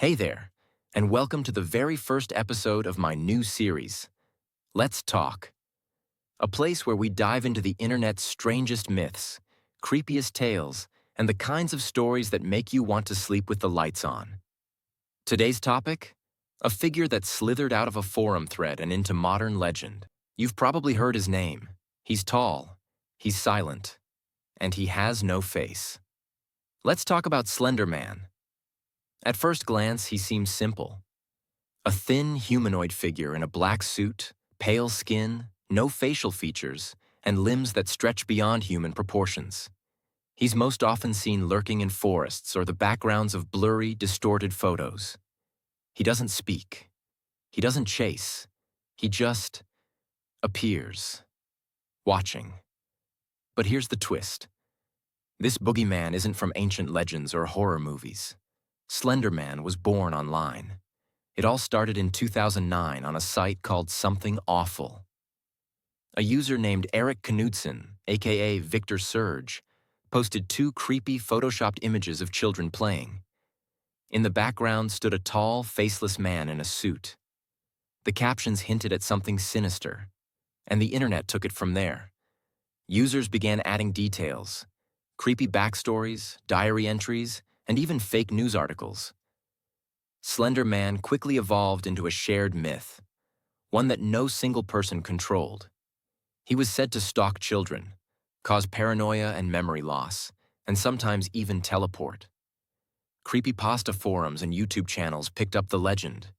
Hey there, and welcome to the very first episode of my new series, Let's Talk, a place where we dive into the internet's strangest myths, creepiest tales, and the kinds of stories that make you want to sleep with the lights on. Today's topic? A figure that slithered out of a forum thread and into modern legend. You've probably heard his name. He's tall, he's silent, and he has no face. Let's talk about Slender Man. At first glance, he seems simple. A thin humanoid figure in a black suit, pale skin, no facial features, and limbs that stretch beyond human proportions. He's most often seen lurking in forests or the backgrounds of blurry, distorted photos. He doesn't speak. He doesn't chase. He just appears, watching. But here's the twist. This boogeyman isn't from ancient legends or horror movies. Slender Man was born online. It all started in 2009 on a site called Something Awful. A user named Eric Knudsen, aka Victor Surge, posted two creepy photoshopped images of children playing. In the background stood a tall, faceless man in a suit. The captions hinted at something sinister, and the internet took it from there. Users began adding details, creepy backstories, diary entries, and even fake news articles. Slender Man quickly evolved into a shared myth, one that no single person controlled. He was said to stalk children, cause paranoia and memory loss, and sometimes even teleport. Creepypasta forums and YouTube channels picked up the legend.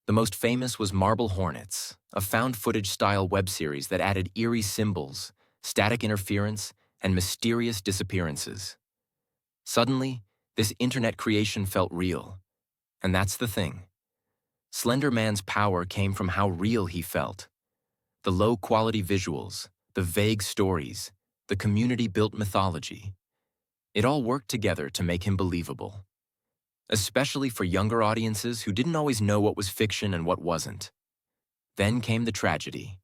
The most famous was Marble Hornets, a found-footage-style web series that added eerie symbols, static interference, and mysterious disappearances. Suddenly, this internet creation felt real. And that's the thing. Slender Man's power came from how real he felt. The low-quality visuals, the vague stories, the community-built mythology. It all worked together to make him believable. Especially for younger audiences who didn't always know what was fiction and what wasn't. Then came the tragedy.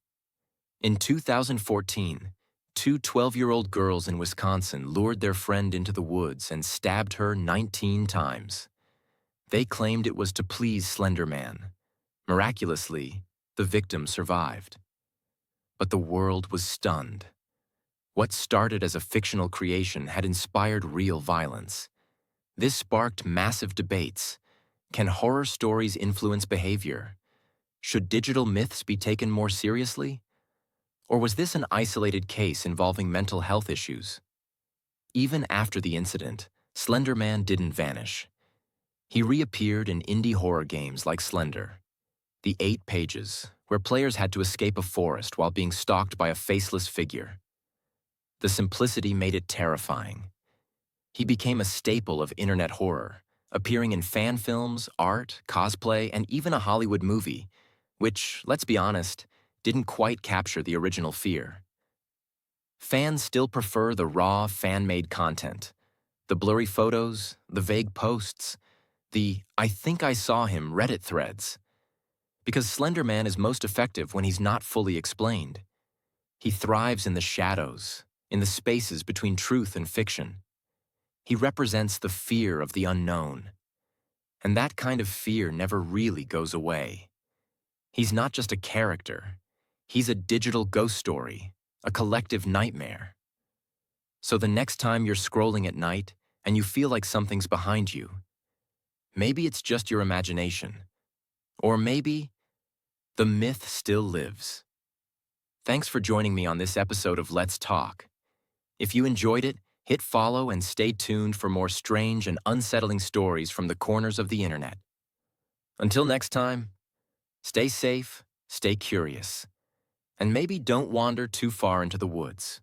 In 2014, two 12-year-old girls in Wisconsin lured their friend into the woods and stabbed her 19 times. They claimed it was to please Slender Man. Miraculously, the victim survived. But the world was stunned. What started as a fictional creation had inspired real violence. This sparked massive debates. Can horror stories influence behavior? Should digital myths be taken more seriously? Or was this an isolated case involving mental health issues? Even after the incident, Slender Man didn't vanish. He reappeared in indie horror games like Slender, The 8 Pages, where players had to escape a forest while being stalked by a faceless figure. The simplicity made it terrifying. He became a staple of internet horror, appearing in fan films, art, cosplay, and even a Hollywood movie, which, let's be honest, didn't quite capture the original fear. Fans still prefer the raw, fan-made content, the blurry photos, the vague posts, the "I think I saw him" Reddit threads. Because Slender Man is most effective when he's not fully explained. He thrives in the shadows, in the spaces between truth and fiction. He represents the fear of the unknown. And that kind of fear never really goes away. He's not just a character. He's a digital ghost story, a collective nightmare. So the next time you're scrolling at night and you feel like something's behind you, maybe it's just your imagination. Or maybe the myth still lives. Thanks for joining me on this episode of Let's Talk. If you enjoyed it, hit follow and stay tuned for more strange and unsettling stories from the corners of the internet. Until next time, stay safe, stay curious, and maybe don't wander too far into the woods.